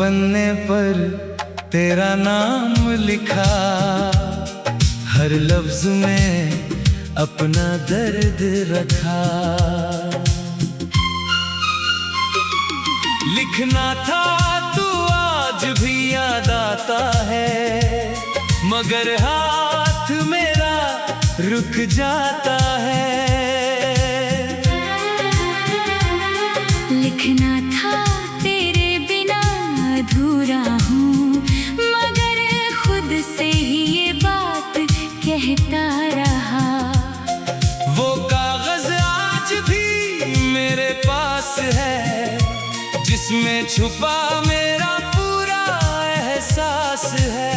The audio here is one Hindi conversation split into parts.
पन्ने पर तेरा नाम लिखा, हर लफ्ज में अपना दर्द रखा। लिखना था तू आज भी याद आता है, मगर हाथ मेरा रुक जाता है। लिखना था तेरे बिना अधूरा हूँ, मगर खुद से ही ये बात कहता रहा। वो कागज आज भी मेरे पास है, जिसमें छुपा मेरा पूरा एहसास है।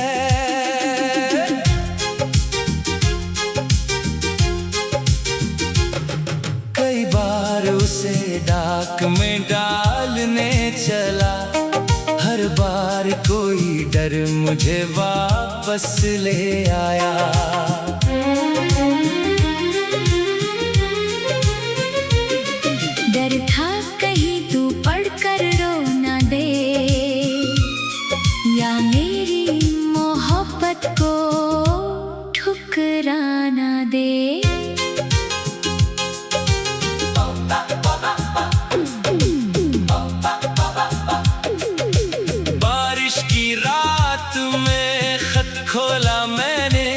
कई बार उसे डाक में डालने चला, हर बार कोई डर मुझे वापस ले आया। डर था कहीं तू पढ़कर रो ना दे, या मेरी मोहब्बत को ठुकरा ना दे। बारिश की रात में खत खोला मैंने,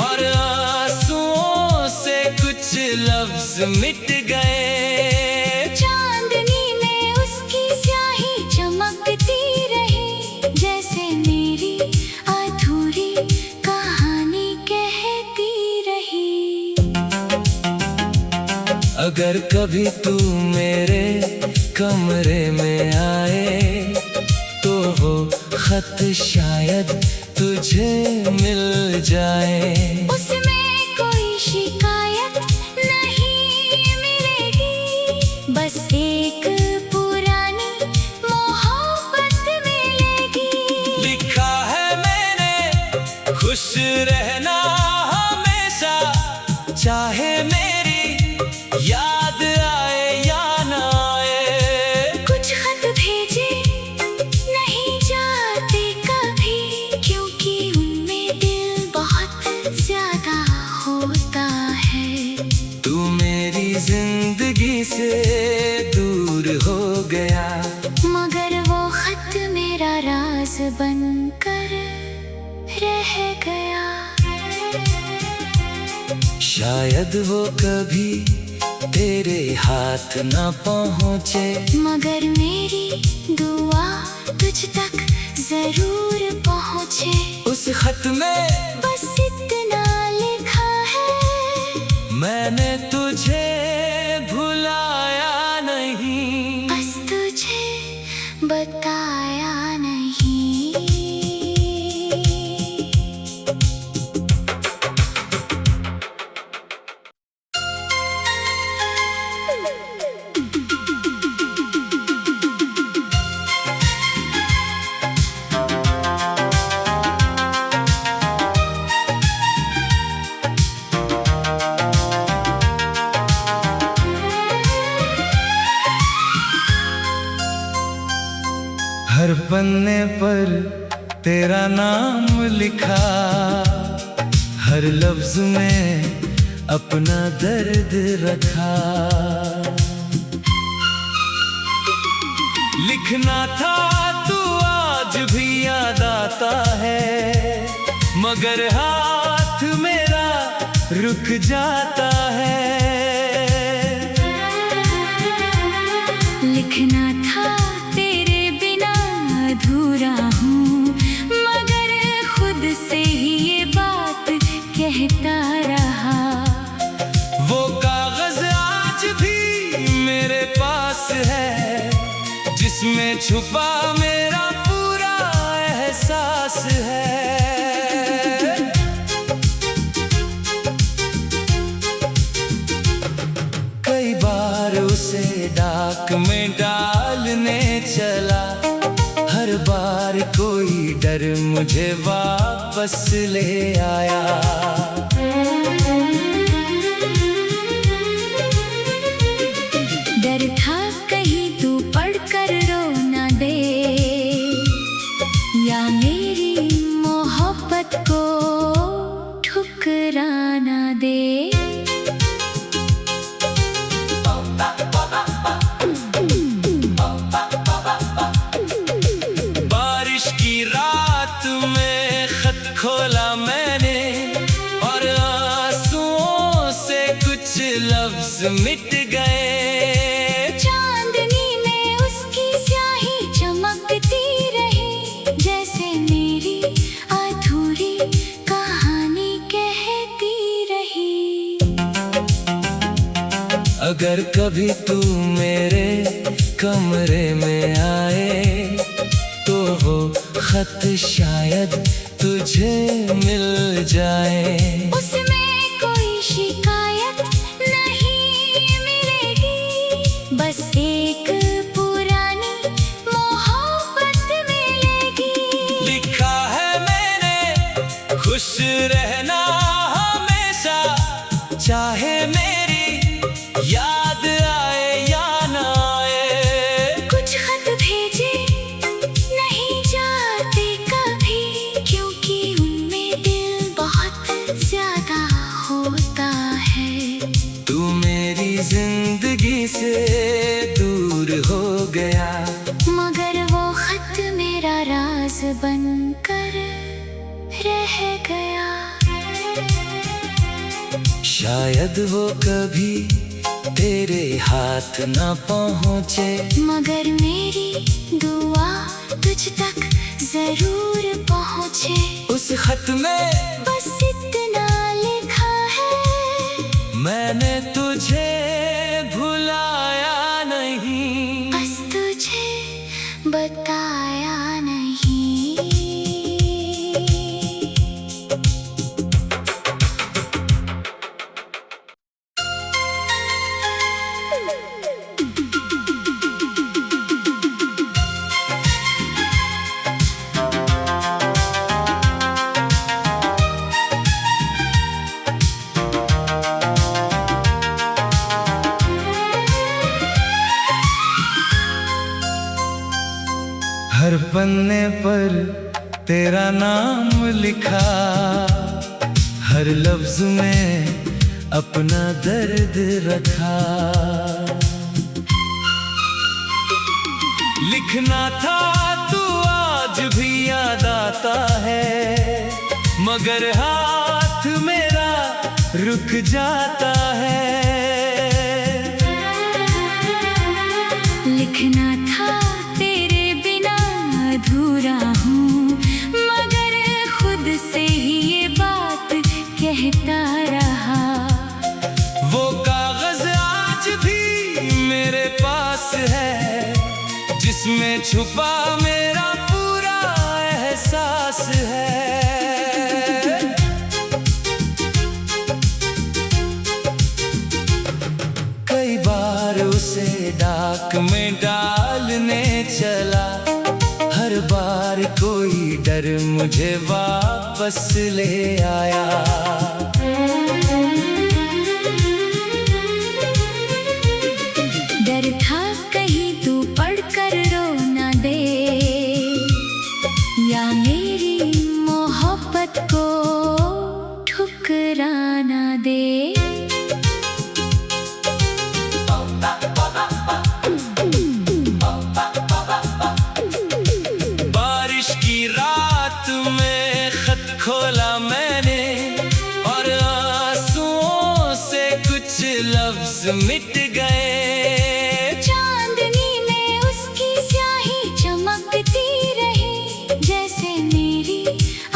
और आंसुओं से कुछ लफ्ज मिट गए। चांदनी में उसकी स्याही चमकती रही, जैसे मेरी अधूरी कहानी कहती रही। अगर कभी तू मेरे कमरे में आए, तो वो खत शायद तुझे मिल जाए। उसमें कोई शिकायत नहीं मिलेगी, बस एक पुरानी मोहब्बत मिलेगी। लिखा है मैंने खुश रहना हमेशा, चाहे मेरी याद आए या ना आए। कुछ खत भेजे नहीं जाते कभी, क्योंकि उनमें दिल बहुत ज्यादा होता है। तू मेरी जिंदगी से दूर हो गया, मगर वो खत मेरा राज बनकर रह गया। शायद वो कभी तेरे हाथ न पहुँचे, मगर मेरी दुआ तुझ तक जरूर पहुँचे। उस खत में बस इतना लिखा है, मैंने तुझे भुलाया नहीं, बस तुझे बताया नहीं। हर पन्ने पर तेरा नाम लिखा, हर लफ्ज में अपना दर्द रखा। लिखना था तू आज भी याद आता है, मगर हाथ मेरा रुक जाता है। लिखना था तेरे बिना अधूरा हूँ, मगर खुद से ही ये बात कहता रहा। वो कागज आज भी मेरे पास है, जिसमें छुपा मेरा पूरा एहसास है। कई बार उसे डाक में डालने चला, हर बार कोई डर मुझे वापस ले आया। डर था कहीं तू पढ़कर रो ना दे, लफ्ज मिट गए। चांदनी में उसकी स्याही चमकती रही, जैसे मेरी अधूरी कहानी कहती रही। अगर कभी तू मेरे कमरे में आए तो वो खत शायद तुझे मिल जाए। उसमें कोई शिकायत नहीं मिलेगी, बस एक पुरानी मोहब्बत मिलेगी। लिखा है मैंने खुश रहना हमेशा, चाहे मेरी याद आए या ना आए। कुछ खत भेजे नहीं जाते कभी, क्योंकि उनमें दिल बहुत ज्यादा होता है। तू मेरी जिंदगी से दूर हो गया, मगर वो खत मेरा राज बनकर रह गया। शायद वो कभी तेरे हाथ ना पहुँचे, मगर मेरी दुआ तुझ तक जरूर पहुँचे। उस खत में बस इतना लिखा है, मैंने तुझे भुलाया नहीं। बस तुझे बताया नहीं। हर पन्ने पर तेरा नाम लिखा, हर लफ्ज में अपना दर्द रखा। लिखना था तू आज भी याद आता है, मगर हाथ मेरा रुक जाता है। लिखना था तेरे बिना अधूरा हूँ, मगर खुद से ही ये बात कहता रहा। वो कागज आज भी मेरे पास है, जिसमें छुपा मेरा पूरा एहसास है। कई बार उसे डाक में डालने चला, हर बार कोई डर मुझे वापस ले आया। डर था कहीं तू पढ़कर रो ना दे, या मेरी मोहब्बत को ठुकरा ना दे। बारिश की रात में खत खोला मैंने, और आंसुओं से कुछ लफ्ज मिट गए। चांदनी में उसकी स्याही चमकती रही, जैसे मेरी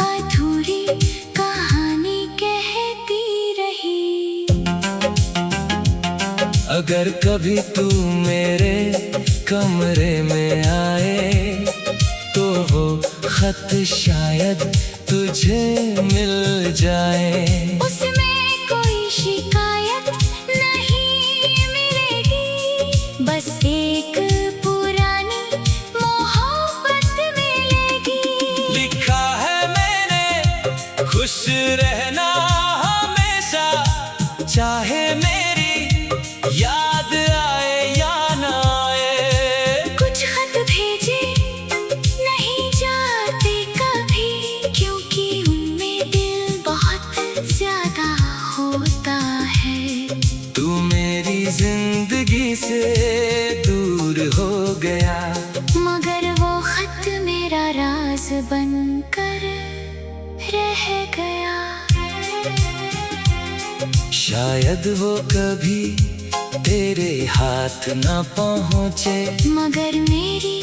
अधूरी कहानी कहती रही। अगर कभी तू मेरे कमरे में आए तो वो खत शायद तुझे मिल जाए। उसमें कोई शिकायत नहीं मिलेगी, बस एक पुरानी मोहब्बत मिलेगी। लिखा है मैंने खुश रहना हमेशा, चाहे मेरी याद आए या ना आए। कुछ खत भेजे नहीं जाते कभी, क्योंकि उनमें दिल बहुत ज्यादा होता है। तू मेरी जिंदगी से दूर हो गया, मगर वो खत मेरा राज बनकर रह गया। शायद वो कभी तेरे हाथ न पहुँचे, मगर मेरी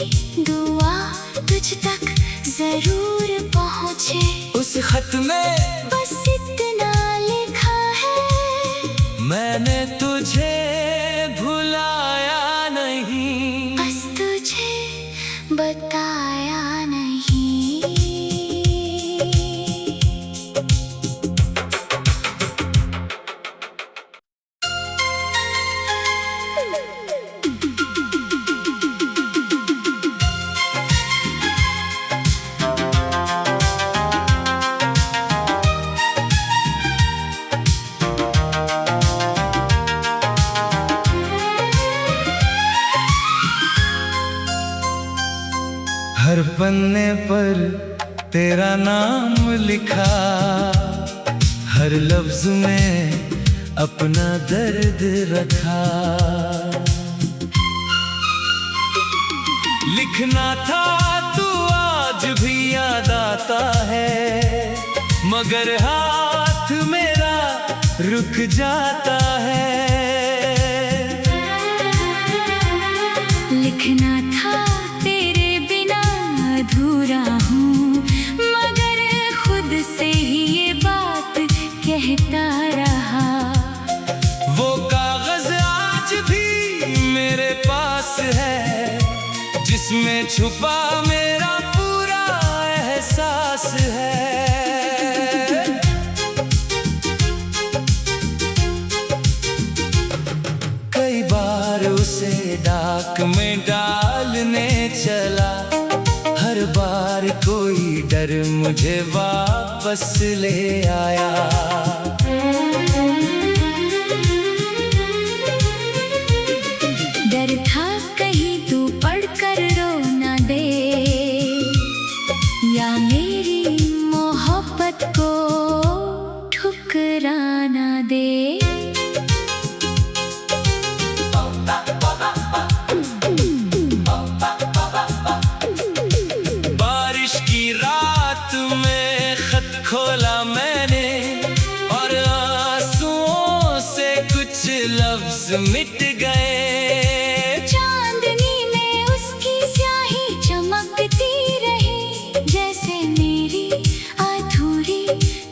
दुआ तुझ तक जरूर पहुँचे। उस खत में बस इतना लिखा है, मैंने तुझे भुलाया नहीं, बस तुझे बताया नहीं। हर पन्ने पर तेरा नाम लिखा, हर लफ्ज में अपना दर्द रखा। लिखना था तू आज भी याद आता है, मगर हाथ मेरा रुक जाता है। लिखना था तेरे बिना अधूरा हूँ, मगर खुद से ही ये बात कहता रहा। वो कागज आज भी मेरे पास है, जिसमें छुपा मेरा पूरा एहसास है। कई बार उसे डाक में डालने चला, हर बार कोई डर मुझे वापस ले आया। डर था कहीं तू पढ़कर रो ना दे, या मेरी मोहब्बत को ठुकरा ना दे। बारिश की रात में खत खोला मैंने, और आंसुओं से कुछ लफ्ज मिट गए। चांदनी में उसकी स्याही चमकती रही, जैसे मेरी अधूरी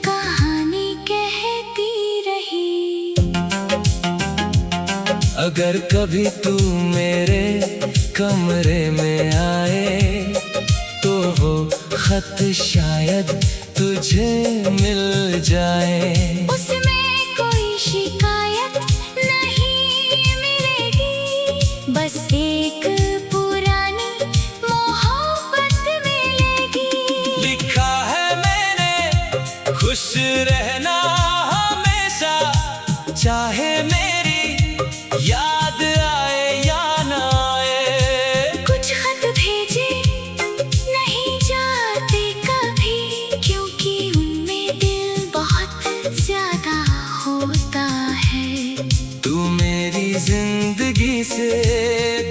कहानी कहती रही। अगर कभी तू मेरे कमरे में आए, तो वो खत शायद तुझे मिल जाए। उसमें कोई शिकायत नहीं मिलेगी, बस एक पुरानी मोहब्बत मिलेगी। लिखा है मैंने खुश रहना हमेशा, चाहे मेरी याद आए या ना आए। कुछ खत भेजे नहीं जाते कभी, क्योंकि उनमें दिल बहुत ज्यादा होता है। तू मेरी जिंदगी से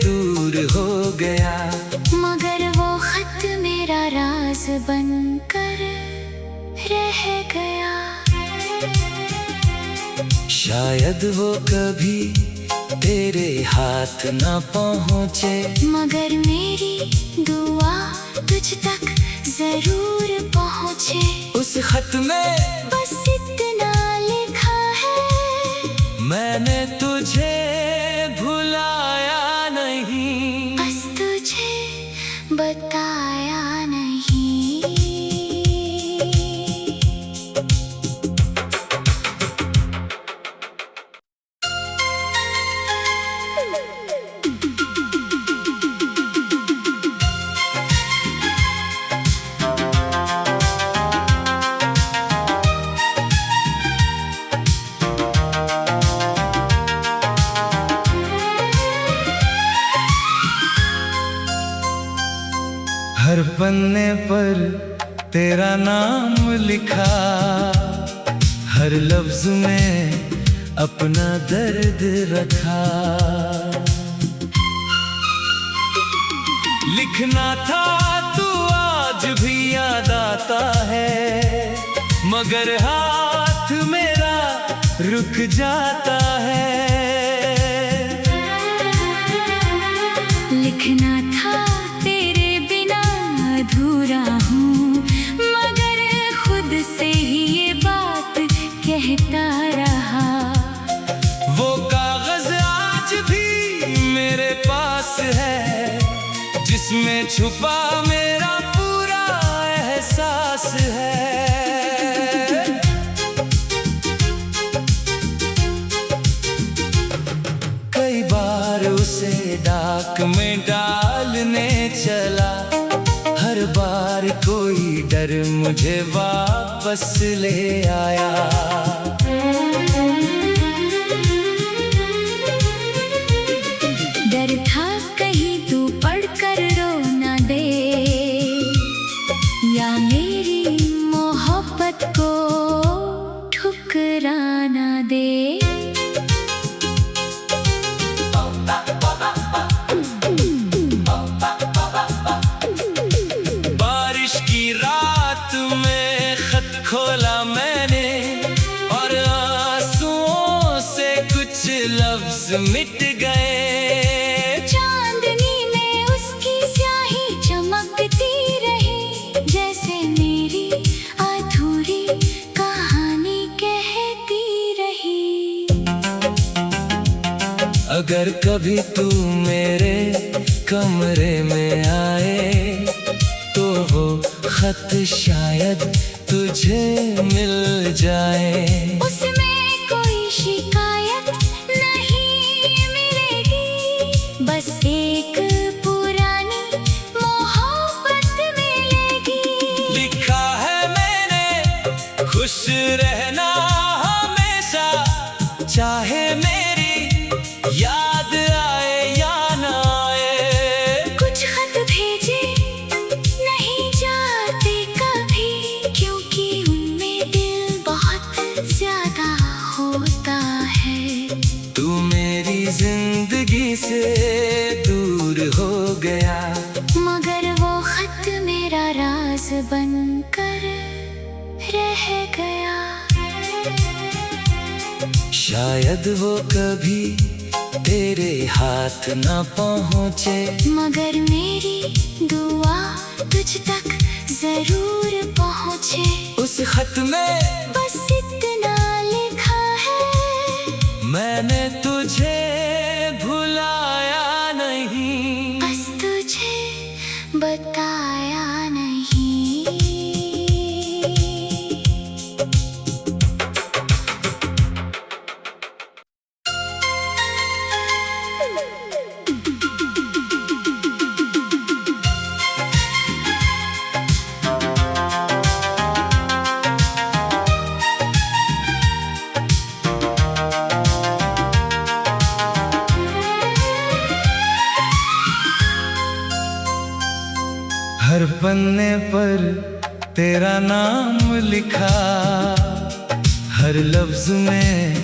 दूर हो गया, मगर वो खत मेरा राज बनकर रह गया। शायद वो कभी तेरे हाथ न पहुँचे, मगर मेरी दुआ तुझ तक जरूर पहुँचे। उस खत में बस इतना लिखा है, मैंने तुझे भुलाया नहीं, बस तुझे बताया नहीं। हर पन्ने पर तेरा नाम लिखा, हर लफ्ज में अपना दर्द रखा। लिखना था तू आज भी याद आता है, मगर हाथ मेरा रुक जाता है। लिखना था तेरे बिना अधूरा हूँ, मगर खुद से ही ये बात कहता रहा। वो कागज आज भी मेरे पास है, जिसमें छुपा मेरा पूरा एहसास है। कई बार उसे डाक में डालने चला, हर बार कोई डर मुझे वापस ले आया। डर था कहीं तू पढ़कर रो ना दे, या मेरी मोहब्बत को ठुकरा ना दे। बारिश की रात में खत खोला मैंने, और आंसुओं से कुछ लफ्ज मिट गए। चांदनी में उसकी स्याही चमकती रही, जैसे मेरी अधूरी कहानी कहती रही। अगर कभी तू मेरे कमरे में आए, तो वो खत शायद तुझे मिल जाए। उसमें कोई शिकायत नहीं मिलेगी, बस एक पुरानी मोहब्बत मिलेगी। लिखा है मैंने खुश रहना हमेशा, चाहे मेरी याद आए या ना आए। कुछ खत भेजे नहीं जाते कभी, क्योंकि उनमें दिल बहुत ज्यादा होता है। तू मेरी जिंदगी से दूर हो गया, मगर वो खत मेरा राज बनकर रह गया। शायद वो कभी तेरे हाथ ना पहुँचे, मगर मेरी दुआ तुझ तक जरूर पहुँचे। उस खत में बस इतना लिखा है, मैंने तुझे भुलाया नहीं। बस तुझे बताया नहीं। हर पन्ने पर तेरा नाम लिखा, हर लफ्ज में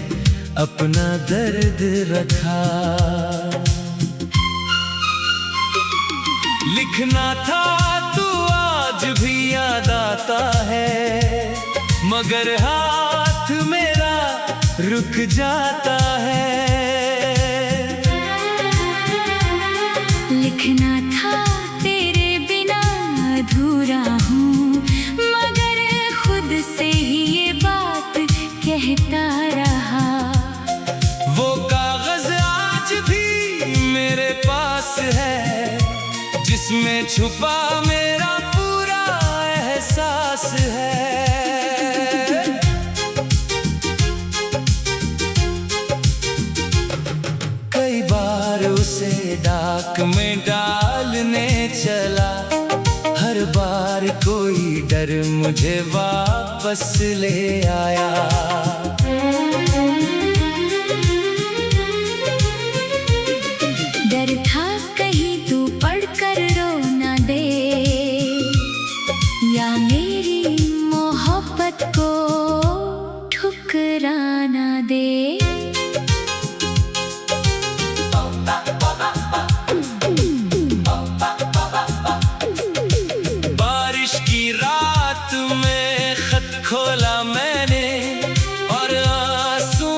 अपना दर्द रखा। लिखना था तू आज भी याद आता है, मगर हाथ मेरा रुक जाता है। लिखना था तेरे बिना अधूरा हूँ, मगर खुद से ही ये बात कहता रहा। वो कागज आज भी मेरे पास है, जिसमें छुपा मेरा पूरा एहसास है। कई बार उसे डाक में डालने चला, हर बार कोई डर मुझे वापस ले आया। डर था कहीं तू पढ़कर रो ना दे, या मेरी मोहब्बत को ठुकरा ना दे। खोला मैंने और आंसू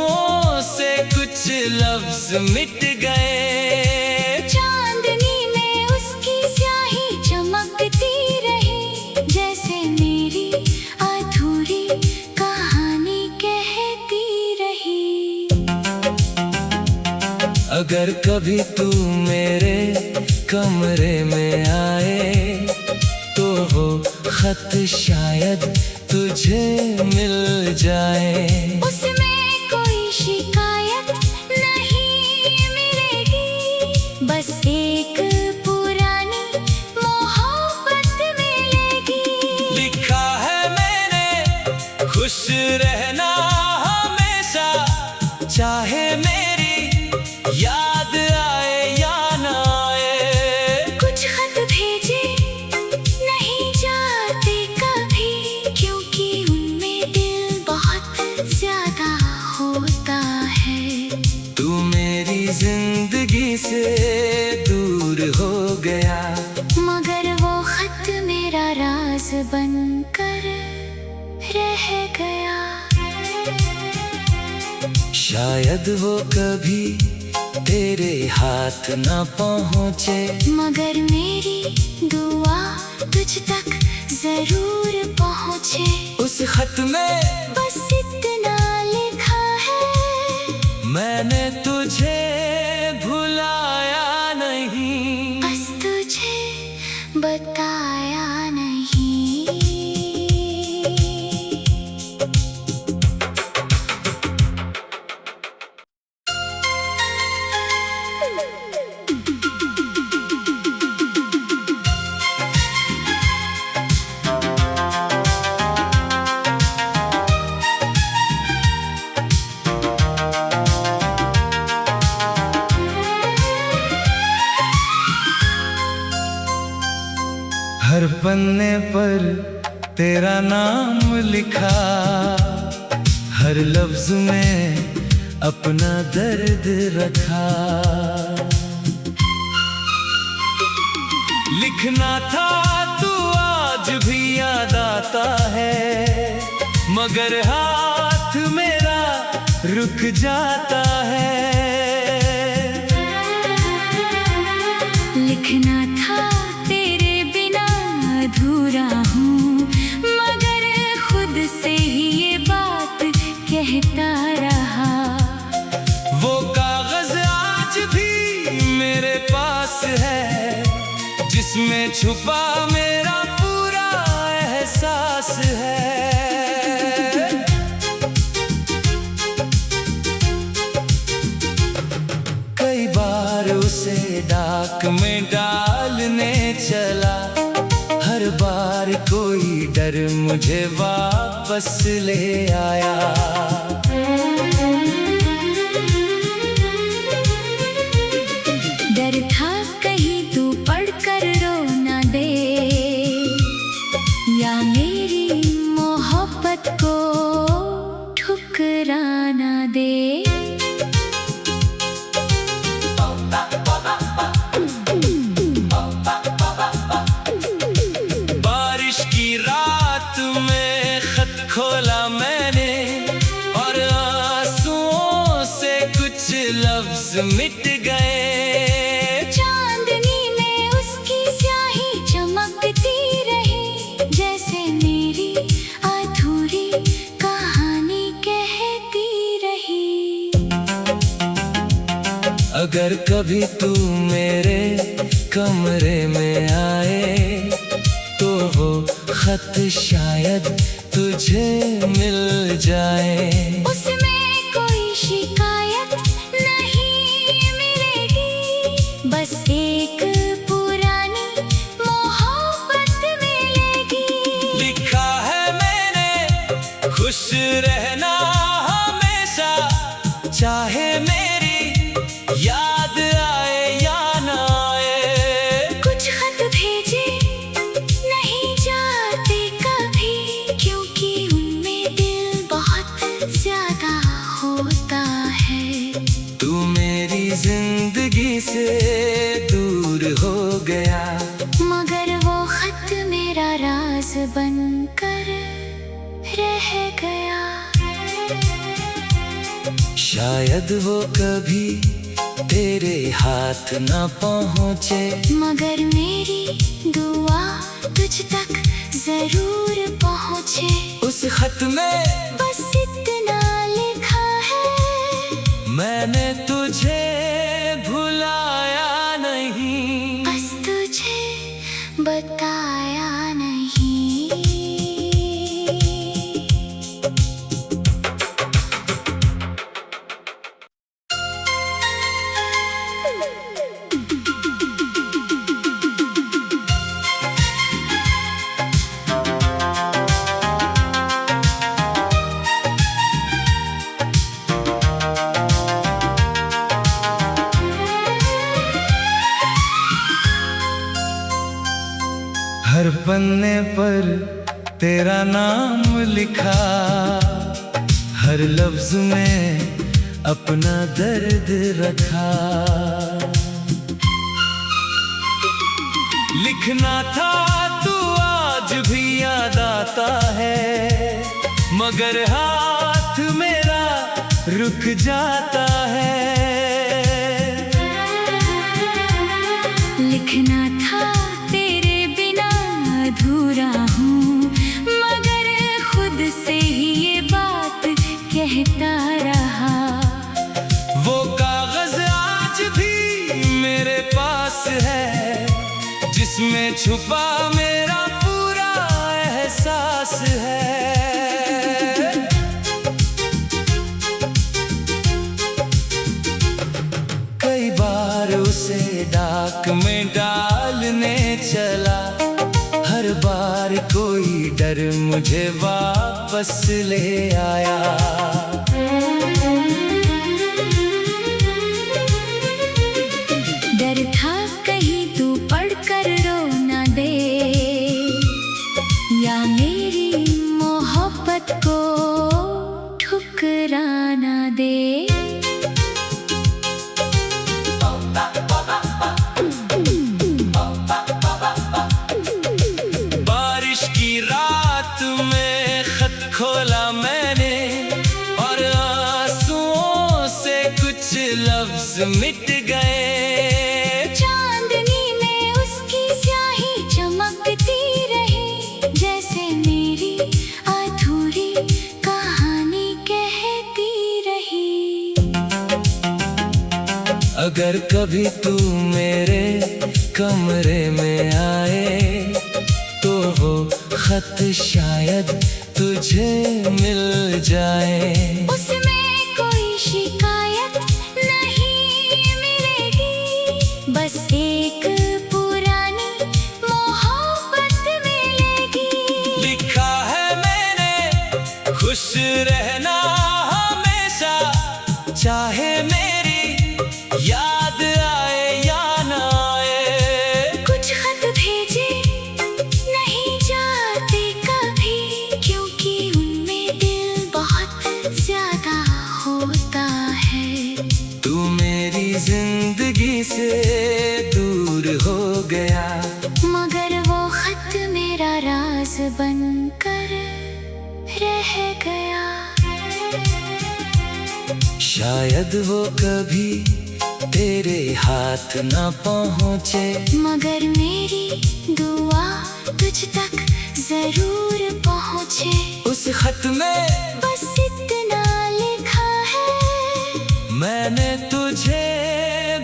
लफ्ज मिट गए। चांदनी में उसकी स्याही चमकती रही, जैसे मेरी अधूरी कहानी कहती रही। अगर कभी तू मेरे कमरे में आए तो वो खत शायद तुझे मिल जाए। उसमें कोई शिकायत नहीं मिलेगी, बस एक पुरानी मोहब्बत मिलेगी। लिखा है मैंने खुश रहना हमेशा, चाहे मेरी याद आए या ना आए। कुछ खत भेजे नहीं जाते कभी, क्योंकि उनमें दिल बहुत ज्यादा होता है। तू मेरी जिंदगी से दूर हो गया, मगर वो खत मेरा राज बनकर रह गया। शायद वो कभी तेरे हाथ ना पहुँचे, मगर मेरी दुआ तुझ तक जरूर पहुँचे। उस खत में बस इतना लिखा है, मैंने तुझे भुलाया नहीं। बस तुझे बताया नहीं। हर पन्ने पर तेरा नाम लिखा, हर लफ्ज में अपना दर्द रखा। लिखना था तू आज भी याद आता है, मगर हाथ मेरा रुक जाता है। लिखना था तेरे बिना अधूरा हूँ, मगर खुद से ही ये बात कहता रहा। वो कागज आज भी मेरे पास है, जिसमें छुपा मेरा पूरा एहसास है। कई बार उसे डाक में डालने चला, हर बार कोई डर मुझे वापस ले आया। डर था कहीं तू पढ़कर रो ना दे, या मेरी मोहब्बत को ठुकरा ना दे। बारिश की रात में खत खोला मैंने, और आंसुओं से कुछ लफ्ज मिट गए। चांदनी में उसकी स्याही चमकती रही, जैसे मेरी अधूरी कहानी कहती रही। अगर कभी तू मेरे कमरे में आए तो वो खत शायद तुझे मिल जाए। उसमें कोई शिकायत नहीं मिलेगी, बस एक पुरानी मोहब्बत मिलेगी। लिखा है मैंने खुश रहना हमेशा, चाहे मेरी याद आए या ना आए। कुछ खत भेजे नहीं जाते कभी, क्योंकि उनमें दिल बहुत ज्यादा होता है। तू मेरी जिंदगी से दूर हो गया, मगर वो खत मेरा राज बनकर रह गया। शायद वो कभी तेरे हाथ न पहुँचे, मगर मेरी दुआ तुझ तक जरूर पहुँचे। उस खत में बस इतना लिखा है, मैंने तुझे भुलाया नहीं, बस तुझे बताया नहीं। हर पन्ने पर तेरा नाम लिखा, हर लफ्ज में अपना दर्द रखा। लिखना था तू आज भी याद आता है, मगर हाथ मेरा रुक जाता है। लिखना था तेरे बिना अधूरा हूँ, मगर खुद से ही ये बात कहता रहा। वो कागज आज भी मेरे पास है, जिसमें छुपा मेरा पूरा एहसास है। कई बार उसे डाक में डालने चला, हर बार कोई डर मुझे वापस ले आया। डर था कहीं तू पढ़कर रो ना दे, या मेरी मोहब्बत को ठुकरा ना दे। बारिश की रात में खत खोला मैंने, और आंसुओं से कुछ लफ्ज मिट गए। चांदनी में उसकी स्याही चमकती रही, जैसे मेरी अधूरी कहानी कहती रही। अगर कभी तू मेरे कमरे में आए, तो वो खत शायद तुझे मिल जाए। उसमें कोई शिकायत नहीं मिलेगी, बस एक पुरानी मोहब्बत मिलेगी। लिखा है मैंने खुश रहना हमेशा, चाहे मेरी याद आए या ना आए। कुछ खत भेजे नहीं जाते कभी, क्योंकि उनमें दिल बहुत ज्यादा होता है। तू मेरी जिंदगी से दूर हो गया, मगर वो खत मेरा राज बनकर रह गया। शायद वो कभी तेरे हाथ न पहुँचे, मगर मेरी दुआ तुझ तक जरूर पहुँचे। उस खत में बस इतना लिखा है, मैंने तुझे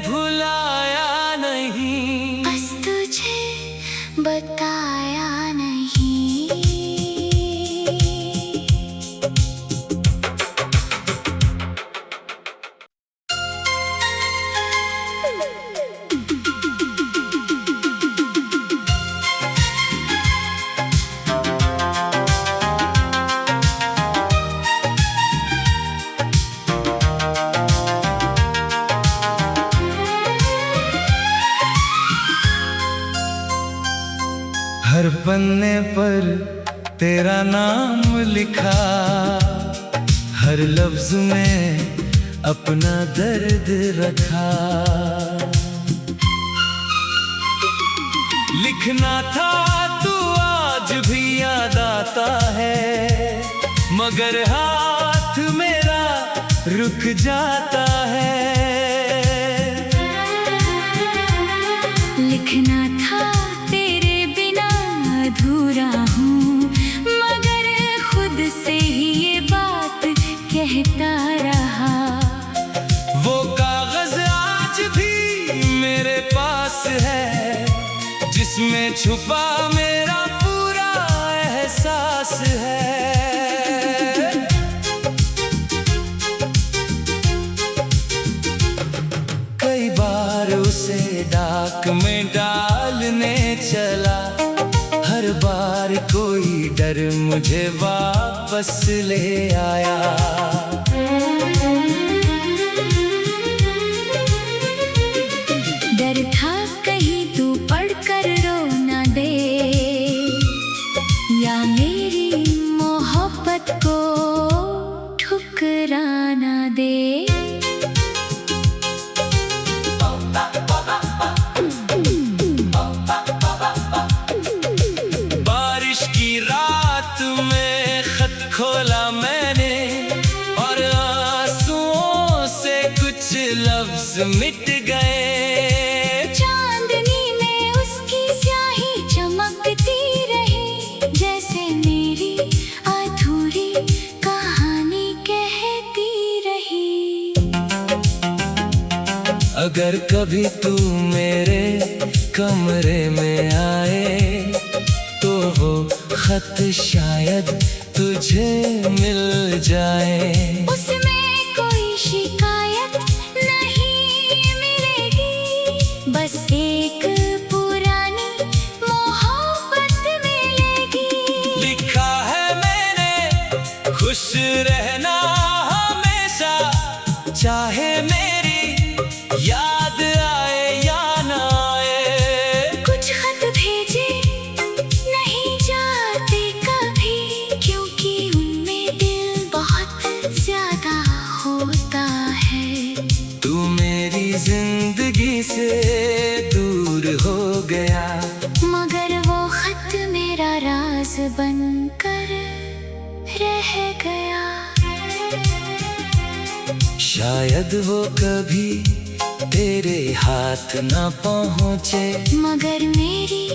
भुलाया नहीं, बस तुझे बताया नहीं। हर पन्ने पर तेरा नाम लिखा, हर लफ्ज में अपना दर्द रखा। लिखना था तू आज भी याद आता है, मगर हाथ मेरा रुक जाता है। लिखना था तेरे बिना अधूरा हूँ, मगर खुद से ही ये बात कहता रहा। वो कागज आज भी मेरे पास है, जिसमें छुपा मेरा पूरा एहसास है। कई बार उसे डाक में डालने चला, हर बार कोई डर मुझे वापस ले आया। डर था कहीं तू पढ़कर रो ना दे, या मेरी मोहब्बत को ठुकरा ना दे। बारिश की रात में खत खोला मैंने, और आंसुओं से कुछ लफ्ज मिट गए। चांदनी में उसकी स्याही चमकती रही, जैसे मेरी अधूरी कहानी कहती रही। अगर कभी तू मेरे कमरे में आए, तो वो खत शायद तुझे मिल जाए। उसमें कोई शिकायत नहीं मिलेगी, बस एक पुरानी मोहब्बत मिलेगी। लिखा है मैंने खुश रहना हमेशा, चाहे मेरी याद आए या ना आए। कुछ खत भेजे नहीं जाते कभी, क्योंकि उनमें दिल बहुत ज्यादा होता है। तू मेरी जिंदगी से दूर हो गया, मगर वो खत मेरा राज बनकर रह गया। शायद वो कभी तेरे हाथ ना पहुँचे, मगर मेरी